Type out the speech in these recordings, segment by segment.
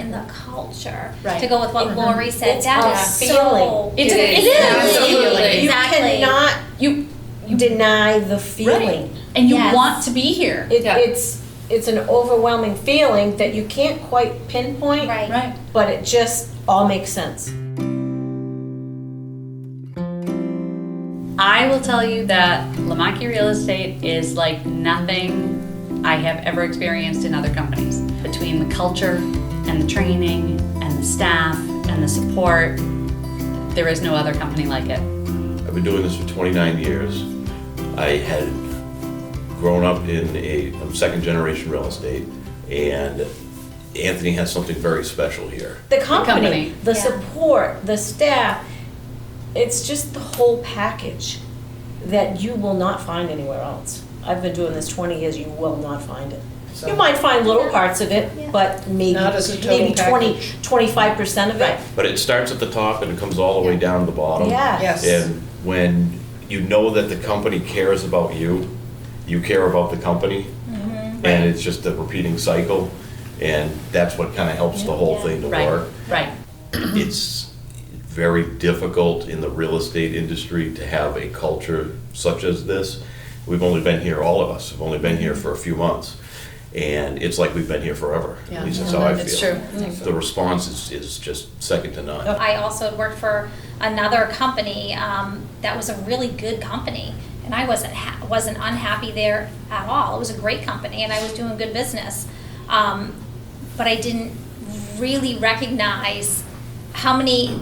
and the culture. Right. To go with what Lori said, It's that a is feeling. so. It is. Absolutely. You Exactly. cannot You deny the feeling. and you Yes. want to be here. It's an overwhelming feeling that you can't quite pinpoint, Right. but it just all makes sense. I will tell you that Lamacchia Real Estate is like nothing I have ever experienced in other companies. Between the culture and the training and the staff and the support, there is no other company like it. I've been doing this for 29 years. I had grown up in I'm second generation real estate, and Anthony has something very special here. The company, company. the Yeah. support, the staff, it's just the whole package that you will not find anywhere else. I've been doing this 20 years, you will not find it. So- You might find little parts of it, Yeah. but maybe, Not as a total maybe 20, package. 25% of it. But it starts at the top and it comes all the way down to the bottom. Yeah. Yes. And when you know that the company cares about you, you care about the company, and it's just a repeating cycle, and that's what kind of helps the whole thing to Right. work. Right. It's very difficult in the real estate industry to have a culture such as this. We've only been here, all of us have only been here for a few months, and it's like we've been here forever. Yeah. At least that's how I feel. It's true. The response is just second to none. I also had worked for another company that was a really good company, and I wasn't unhappy there at all. It was a great company, and I was doing good business, but I didn't really recognize how many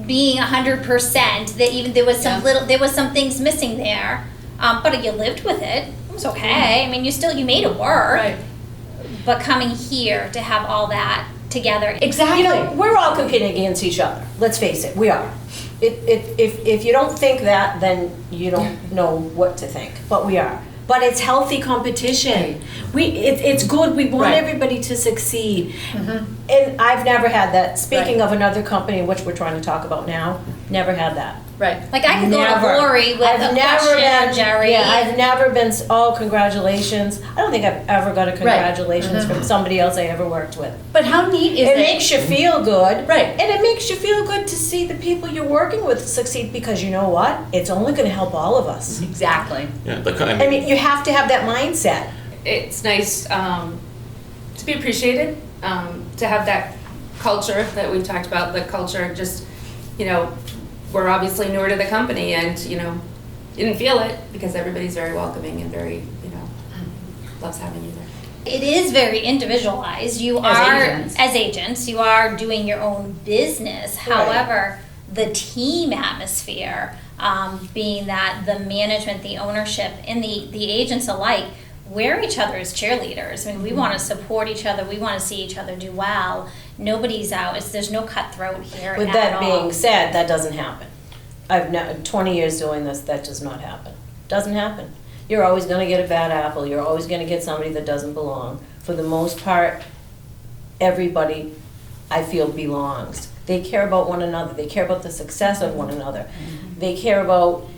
being 100%. That even there was some things missing there, but you lived with it. It was okay. I mean, you made it work. Right. But coming here to have all that together, Exactly. You know, we're all competing against each other. Let's face it, we are. If you don't think that, then you don't know what to think. But we are. But it's healthy competition. It's good. We want Right. everybody to succeed. And I've never had that. Speaking of another company, which we're trying to talk about now, never had that. Right. like I could go Never. to Lori with I've a never question, been, Jerry. Yeah, I've never been. Oh, congratulations! I don't think I've ever got a congratulations from somebody else I ever worked with. But how neat is It it? makes you feel good. Right. And it makes you feel good to see the people you're working with succeed, because you know what? It's only going to help all of us. Exactly. Yeah, I mean, you have to have that mindset. It's nice to be appreciated, to have that culture that we've talked about, the culture just, we're obviously newer to the company and, didn't feel it because everybody's very welcoming and very, loves having you there. It is very individualized. You as agents, you are doing your own business. Right. However, the team atmosphere, being that the management, the ownership, and the agents alike, we're each other's cheerleaders. I mean, we want to support each other. We want to see each other do well. Nobody's out. There's no cutthroat here With at that all. being said, that doesn't happen. I've 20 years doing this, that does not happen. Doesn't happen. You're always going to get a bad apple. You're always going to get somebody that doesn't belong. For the most part, everybody, I feel, belongs. They care about one another. They care about the success of one another. They care about,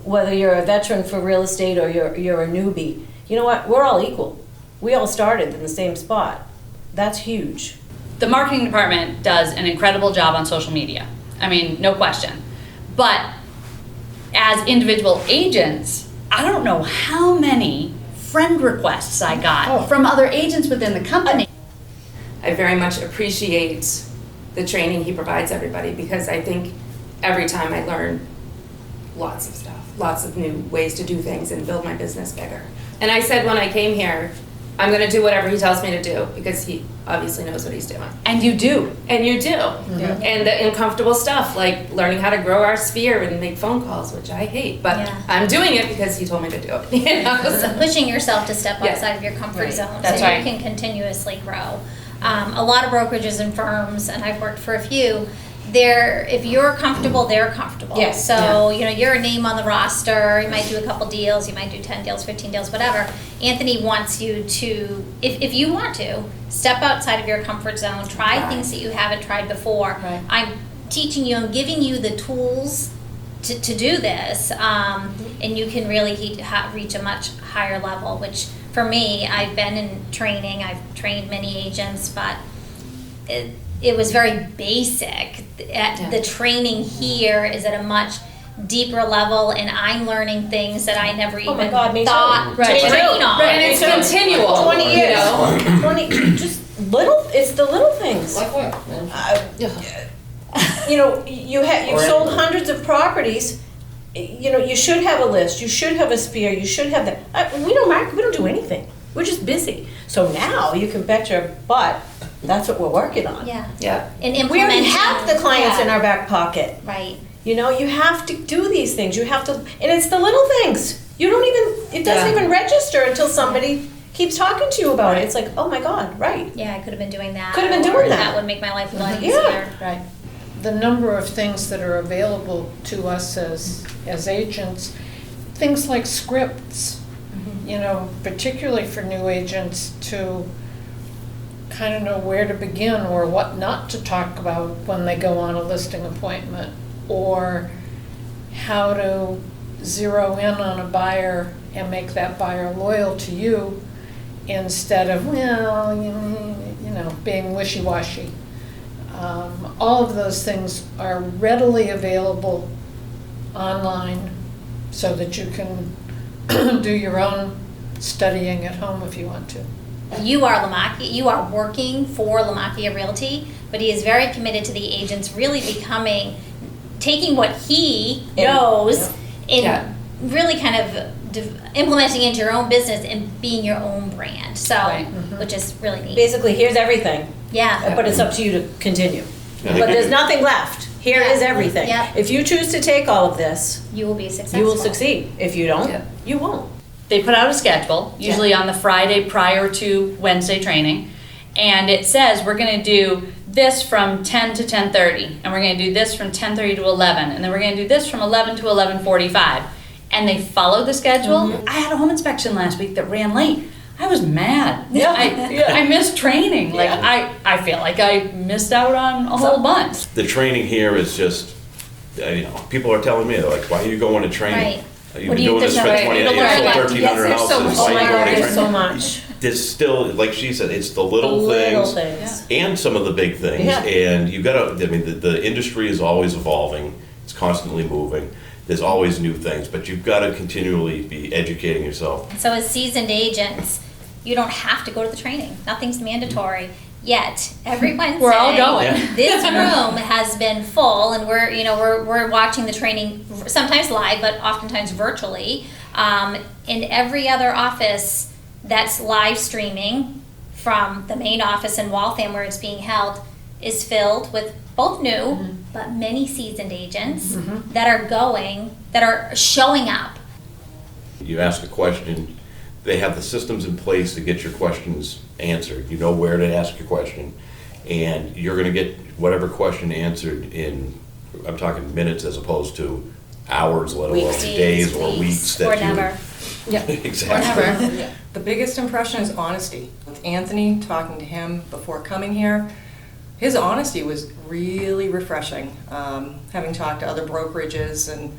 whether you're a veteran for real estate or you're a newbie. You know what? We're all equal. We all started in the same spot. That's huge. The marketing department does an incredible job on social media. I mean, no question. But as individual agents, I don't know how many friend requests I got from other agents within the company. I very much appreciate the training he provides everybody because I think every time I learn lots of stuff, lots of new ways to do things and build my business bigger. And I said when I came here, I'm going to do whatever he tells me to do because he obviously knows what he's doing. And you do. And you do. And the uncomfortable stuff, like learning how to grow our sphere and make phone calls, which I hate, but Yeah. I'm doing it because he told me to do it. So- Pushing yourself to step Yeah. outside of your comfort Right. zone That's so right. you can continuously grow. A lot of brokerages and firms, and I've worked for a few, if you're comfortable, they're comfortable. Yeah. So, you're a name on the roster, you might do a couple deals, you might do 10 deals, 15 deals, whatever. Anthony wants you to, if you want to, step outside of your comfort zone, try things that you haven't tried before. Right. I'm teaching you, I'm giving you the tools to do this, and you can really reach a much higher level, which for me, I've been in training, I've trained many agents, but it was very basic. The training here is at a much deeper level, and I'm learning things that I never even my God, me too. thought to Right. train on. Right, and it's continual. 20 you years. know? 20, just it's the little things. Like what? You know, you've sold hundreds of properties. You know, you should have a list. You should have a sphere. You should have that. We don't do anything. We're just busy. So now you can bet your butt that's what we're working on. Yeah. Yeah. And We already implementing. have the clients in our back pocket. Right. You know, you have to do these things. You have to, and it's the little things. You don't even, it doesn't Yeah. even register until somebody keeps talking to you about it. It's like, oh my God, right. Yeah, I could have been doing that. Could have been or doing that. That would make my life a lot Yeah. easier. Right. The number of things that are available to us as agents, things like scripts, you know, particularly for new agents to kind of know where to begin or what not to talk about when they go on a listing appointment, or how to zero in on a buyer and make that buyer loyal to you instead of, well, you know, being wishy-washy. All of those things are readily available online so that you can do your own studying at home if you want to. You are Lamacchia, you are working for Lamacchia Realty, but he is very committed to the agents really taking what he knows and Yeah. really kind of implementing into your own business and being your own brand. So, Right. which is really neat. Basically, here's everything, Yeah. but it's up to you to continue. Yeah. But there's nothing left. Here is everything. Yeah. If you choose to take all of this, You will be successful. you will succeed. If you don't, Yeah. you won't. They put out a schedule, usually on the Friday prior to Wednesday training, and it says we're gonna do this from 10 to 10:30, and we're gonna do this from 10:30 to 11, and then we're gonna do this from 11 to 11:45. And they follow the schedule. I had a home inspection last week that ran late. I was mad. Yeah. I missed training. Like I feel like I missed out on a whole bunch. The training here is just, you know, people are telling me, they're like, why are you going to training? Right. You've What been do you- doing this there's for no way 20, to you learn. sold Yes, 1,300 there's so houses. much. Why Oh are my you God, going to there's training? so much. There's still, like she said, it's the little Little things. things. And some of the big things. Yeah. And you gotta, I mean, the industry is always evolving, it's constantly moving, there's always new things, but you've gotta continually be educating yourself. So as seasoned agents, you don't have to go to the training. Nothing's mandatory. Yet every Wednesday, We're all going. Yeah. this room has been full, and we're watching the training sometimes live, but oftentimes virtually. In every other office that's live streaming from the main office in Waltham where it's being held is filled with both new but many seasoned agents that are showing up. You ask a question, they have the systems in place to get your questions answered. You know where to ask your question, and you're gonna get whatever question answered in, I'm talking minutes as opposed to hours, let alone Weeks. days or weeks or that you. never. Exactly. The biggest impression is honesty. With Anthony, talking to him before coming here, his honesty was really refreshing. Having talked to other brokerages, and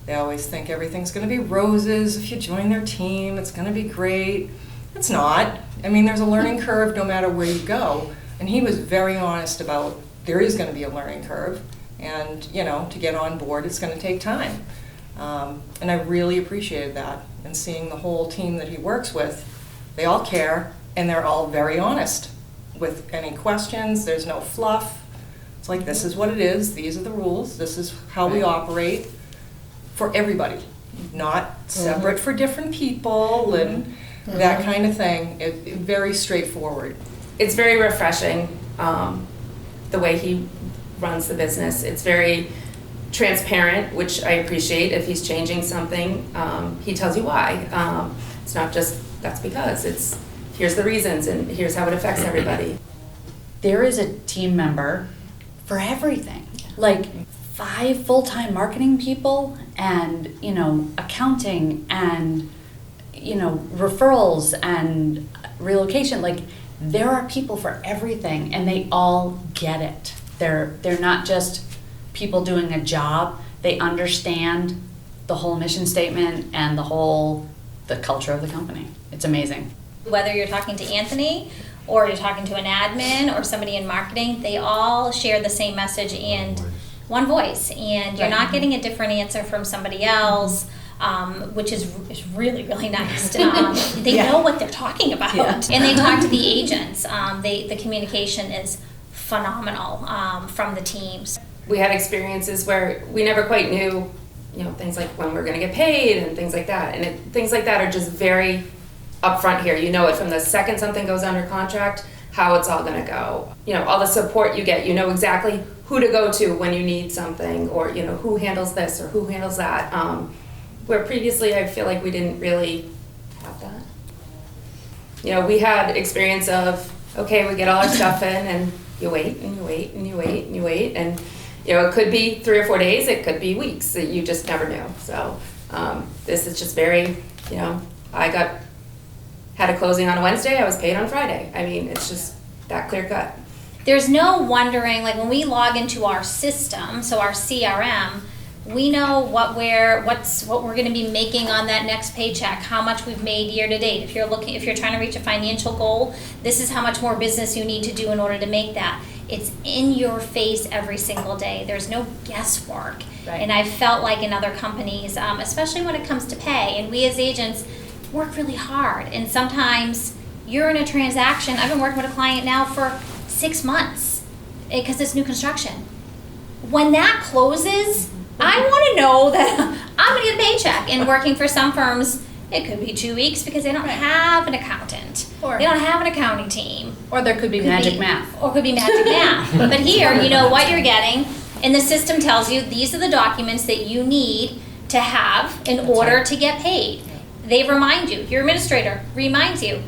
they always think everything's going to be roses. If you join their team, it's going to be great. It's not. I mean, there's a learning curve no matter where you go. And he was very honest about there is going to be a learning curve. And, you know, to get on board, it's going to take time. And I really appreciated that. And seeing the whole team that he works with, they all care, and they're all very honest with any questions. There's no fluff. It's like, this is what it is, these are the rules, this is how we operate for everybody, not separate for different people and that kind of thing. Very straightforward. It's very refreshing, the way he runs the business. It's very transparent, which I appreciate. If he's changing something, he tells you why. It's not just, that's because, it's, here's the reasons and here's how it affects everybody. There is a team member for everything. Like 5 full-time marketing people and, you know, accounting and, you know, referrals and relocation. Like, there are people for everything, and they all get it. They're not just people doing a job. They understand the whole mission statement and the culture of the company. It's amazing. Whether you're talking to Anthony or you're talking to an admin or somebody in marketing, they all share the same message and one voice. And you're not getting a different answer from somebody else, which is really, really nice. They know what they're talking about. Yeah. And they talk to the agents. The communication is phenomenal from the teams. We had experiences where we never quite knew, things like when we're gonna get paid and things like that. And things like that are just very upfront here. You know it from the second something goes under contract, how it's all gonna go. All the support you get, you know exactly who to go to when you need something, or who handles this or who handles that. Where previously I feel like we didn't really have that. We had experience of, okay, we get all our stuff in and you wait and you wait and you wait and you wait, and it could be 3 or 4 days, it could be weeks, that you just never knew. So this is just very, I had a closing on a Wednesday, I was paid on Friday. I mean, it's just that clear cut. There's no wondering, like when we log into our system, so our CRM, we know what we're going to be making on that next paycheck, how much we've made year to date. If you're trying to reach a financial goal, this is how much more business you need to do in order to make that. It's in your face every single day. There's no guesswork. Right. And I felt like in other companies, especially when it comes to pay, and we as agents work really hard. And sometimes you're in a transaction. I've been working with a client now for 6 months because it's new construction. When that closes, I want to know that I'm going to get a paycheck. And working for some firms, it could be 2 weeks because they don't have an accountant. Or- They don't have an accounting team. Or there could be magic math. Or could be magic math. But here, you know what you're getting, and the system tells you these are the documents that you need to have in order to get paid. They remind you, your administrator reminds you,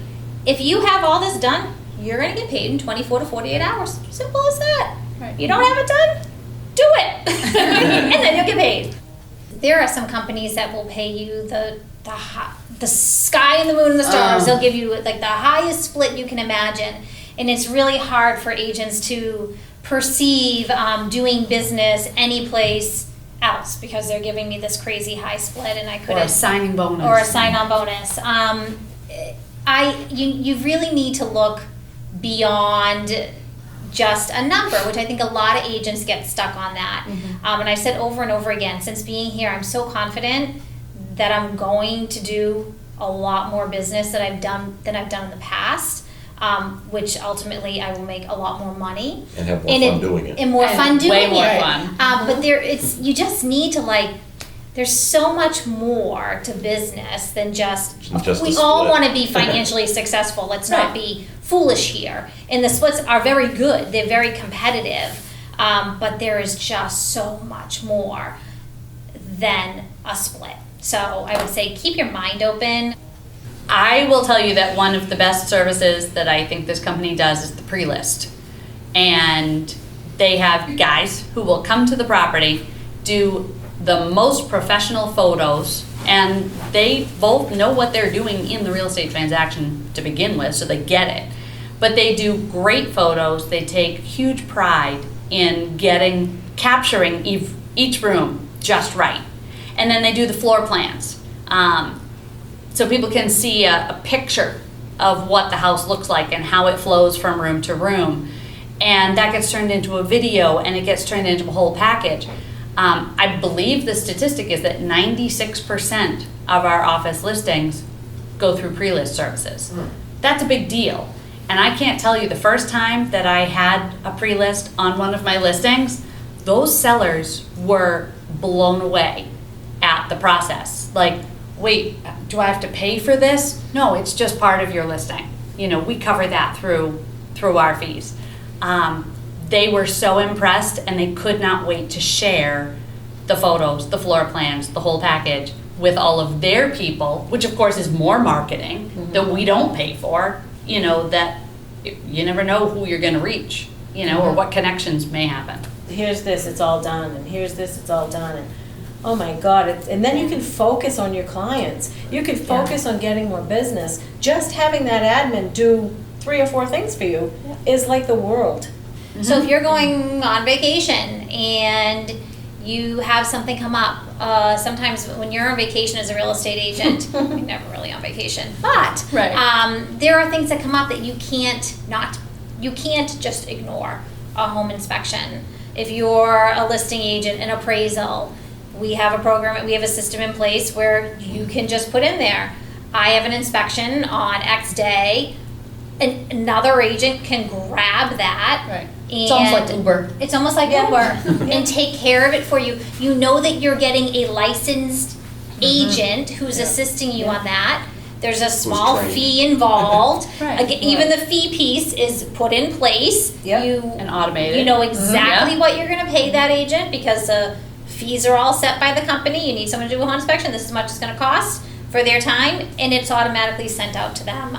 if you have all this done, you're going to get paid in 24 to 48 hours. Simple as that. Right. You don't have it done? Do it. And then you'll get paid. There are some companies that will pay you the sky and the moon and the stars. They'll give you like the highest split you can imagine. And it's really hard for agents to perceive doing business any place else because they're giving me this crazy high split and I Or couldn't. a signing bonus. Or a sign-on bonus. You really need to look beyond just a number, which I think a lot of agents get stuck on that. And I said over and over again, since being here, I'm so confident that I'm going to do a lot more business than I've done in the past, which ultimately I will make a lot more money. And have more fun doing it. And more fun doing way it. more fun. But you just need to there's so much more to business than just we a all split. want to be financially successful. Let's not be foolish here. And the splits are very good. They're very competitive. But there is just so much more than a split. So I would say keep your mind open. I will tell you that one of the best services that I think this company does is the pre-list. And they have guys who will come to the property, do the most professional photos, and they both know what they're doing in the real estate transaction to begin with, so they get it. But they do great photos. They take huge pride in capturing each room just right. And then they do the floor plans. So people can see a picture of what the house looks like and how it flows from room to room. And that gets turned into a video and it gets turned into a whole package. I believe the statistic is that 96% of our office listings go through pre-list services. That's a big deal. And I can't tell you the first time that I had a pre-list on one of my listings, those sellers were blown away at the process. Like, wait, do I have to pay for this? No, it's just part of your listing. We cover that through our fees. They were so impressed and they could not wait to share the photos, the floor plans, the whole package with all of their people, which of course is more marketing that we don't pay for, that you never know who you're gonna reach, or what connections may happen. Here's this, it's all done, and here's this, it's all done, and oh my God, and then you can focus on your clients. You can focus on getting more business. Just having that admin do 3 or 4 things for you is like the world. So if you're going on vacation and you have something come up. Sometimes when you're on vacation as a real estate agent, you're never really on vacation, but Right. there are things that come up that you can't just ignore. A home inspection. If you're a listing agent, an appraisal, we have a program, we have a system in place where you can just put in there, I have an inspection on X day, and another agent can grab that. Right. It's almost like Uber. It's almost like Uber, and take care of it for you. You know that you're getting a licensed agent who's assisting you on that. There's a small trained. fee involved. Right. Again, even the fee piece is put in place. Yep. And automated. You know exactly Yeah. what you're gonna pay that agent, because the fees are all set by the company. You need someone to do a home inspection, this is how much it's gonna cost for their time, and it's automatically sent out to them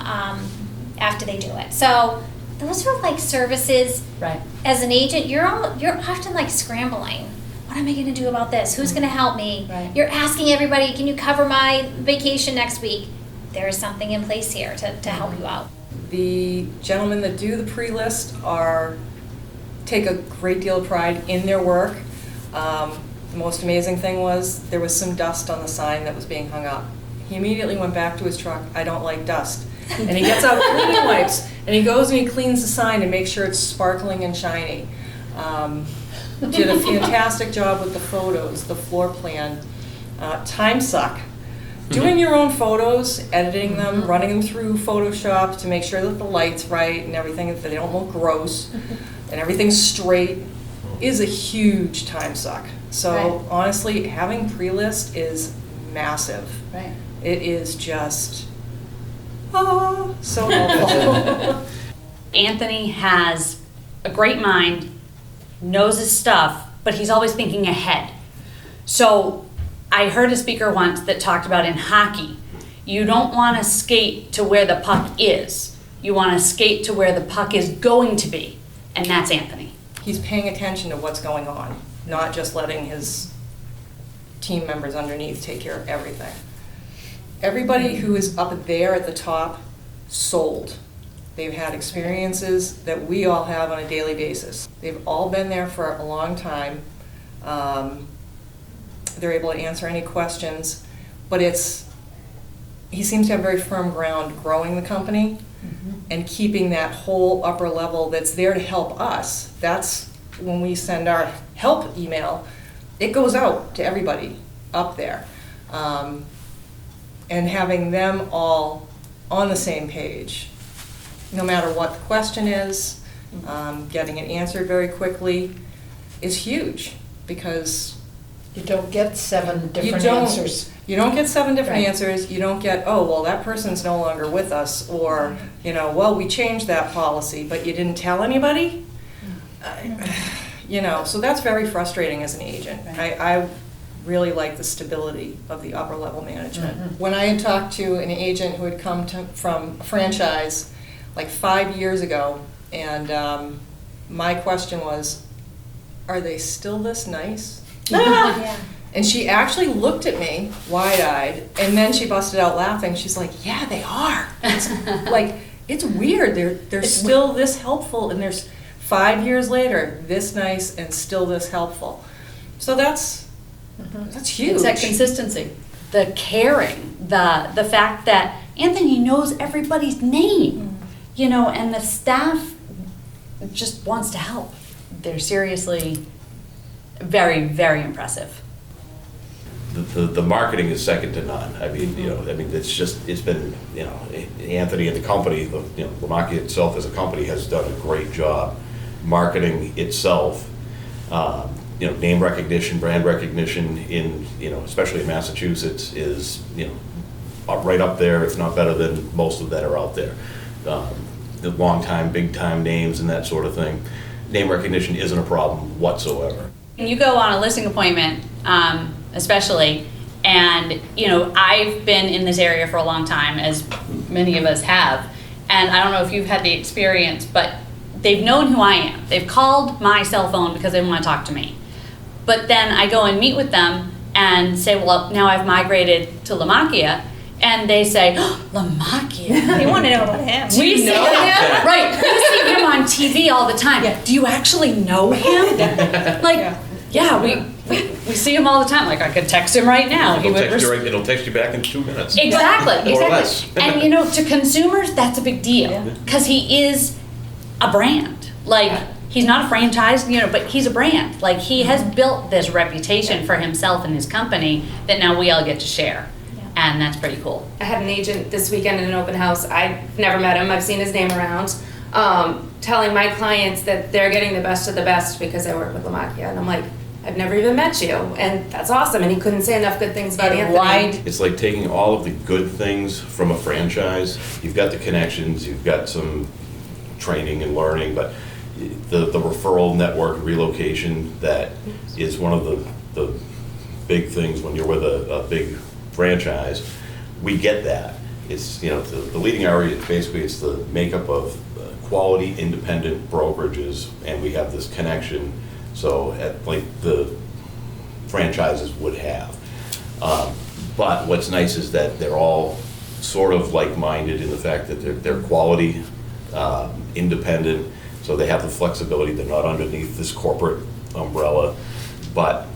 after they do it. So those are like services. Right. As an agent, you're often like scrambling. What am I gonna do about this? Who's gonna help me? Right. You're asking everybody, can you cover my vacation next week? There is something in place here to help you out. The gentlemen that do the pre-list take a great deal of pride in their work. The most amazing thing was there was some dust on the sign that was being hung up. He immediately went back to his truck, I don't like dust. And he gets out cleaning wipes and he goes and he cleans the sign and makes sure it's sparkling and shiny. Did a fantastic job with the photos, the floor plan. Time suck. Doing your own photos, editing them, running them through Photoshop to make sure that the light's right and everything, that they don't look gross and everything's straight, is a huge time suck. So Right. honestly, having pre-list is massive. Right. It is just, so helpful. Anthony has a great mind, knows his stuff, but he's always thinking ahead. So I heard a speaker once that talked about in hockey, you don't want to skate to where the puck is. You want to skate to where the puck is going to be, and that's Anthony. He's paying attention to what's going on, not just letting his team members underneath take care of everything. Everybody who is up there at the top sold. They've had experiences that we all have on a daily basis. They've all been there for a long time. They're able to answer any questions, but he seems to have very firm ground growing the company and keeping that whole upper level that's there to help us. That's when we send our help email, it goes out to everybody up there. And having them all on the same page, no matter what the question is, getting it answered very quickly is huge, because You don't get 7 different don't. answers. You don't get 7 different Right. answers. You don't get, oh, well, that person's no longer with us, or, well, we changed that policy, but you didn't tell anybody? So that's very frustrating as an agent. I really like the stability of the upper level management. When I had talked to an agent who had come from a franchise like 5 years ago, and my question was, are they still this nice? Yeah. And she actually looked at me wide-eyed, and then she busted out laughing. She's like, yeah, they are. It's weird. They're still this helpful, and there's 5 years later, this nice and still this helpful. So that's huge. It's that consistency, the caring, the fact that Anthony knows everybody's name, and the staff just wants to help. They're seriously very, very impressive. The marketing is second to none. I mean, it's been, Anthony and the company, Lamacchia itself as a company has done a great job marketing itself. Name recognition, brand recognition in, especially in Massachusetts is, right up there, if not better than most of that are out there. The long time, big time names and that sort of thing. Name recognition isn't a problem whatsoever. And you go on a listing appointment, especially, and I've been in this area for a long time, as many of us have, and I don't know if you've had the experience, but they've known who I am. They've called my cell phone because they want to talk to me. But then I go and meet with them and say, well, now I've migrated to Lamacchia, and they say, oh, Lamacchia. They want to know about him. We see him, right? We see him on TV all the time. Do you actually know him? Yeah, we see him all the time. Like, I could text him right now. He would It'll text you back in 2 minutes. Exactly, Or exactly. less. And you know, to consumers, that's a big deal because he is a brand. Like, he's not a franchise, you know, but he's a brand. Like, he has built this reputation for himself and his company that now we all get to share. And that's pretty cool. I had an agent this weekend in an open house. I've never met him. I've seen his name around. Telling my clients that they're getting the best of the best because I work with Lamacchia. And I'm like, I've never even met you. And that's awesome. And he couldn't say enough good things about Anthony. It's like taking all of the good things from a franchise. You've got the connections, you've got some training and learning, but the referral network relocation, that is one of the big things when you're with a big franchise. We get that. It's, you know, the leading area, basically it's the makeup of quality independent brokerages, and we have this connection, so like the franchises would have. But what's nice is that they're all sort of like-minded in the fact that they're quality, independent, so they have the flexibility. They're not underneath this corporate umbrella, but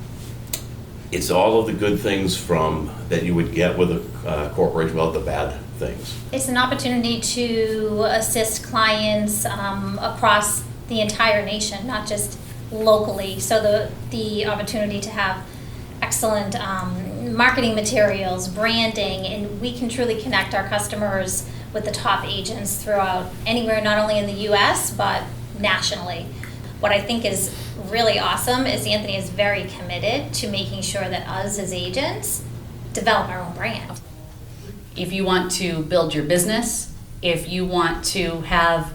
it's all of the good things from that you would get with a corporation, without the bad things. It's an opportunity to assist clients across the entire nation, not just locally. So the opportunity to have excellent marketing materials, branding, and we can truly connect our customers with the top agents throughout anywhere, not only in the US, but nationally. What I think is really awesome is Anthony is very committed to making sure that us as agents develop our own brand. If you want to build your business, if you want to have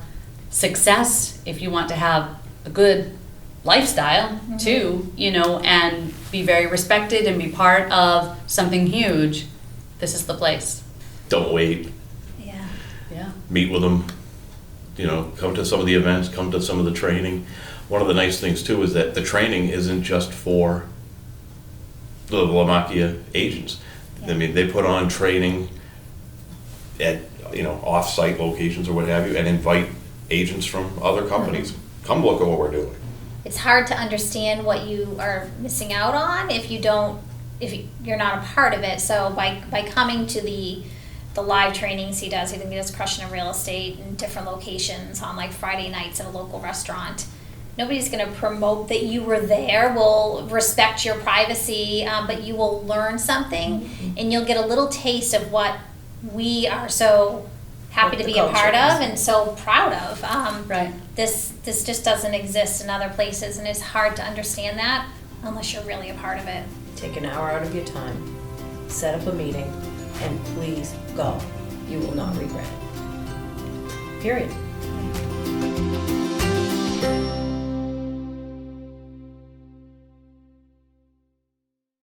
success, if you want to have a good lifestyle too, you know, and be very respected and be part of something huge, this is the place. Don't wait. Yeah. Yeah. Meet with them, you know, come to some of the events, come to some of the training. One of the nice things too is that the training isn't just for the Lamacchia agents. I mean, they put on training at, you know, off-site locations or what have you, and invite agents from other companies. Come look at what we're doing. It's hard to understand what you are missing out on if you're not a part of it. So by coming to the live trainings he does, I think he does Crushing in Real Estate in different locations on like Friday nights at a local restaurant. Nobody's going to promote that you were there. Will respect your privacy, but you will learn something, and you'll get a little taste of what we are so happy to be a part of and so proud of. Right. This just doesn't exist in other places, and it's hard to understand that unless you're really a part of it. Take an hour out of your time, set up a meeting, and please go. You will not regret it. Period.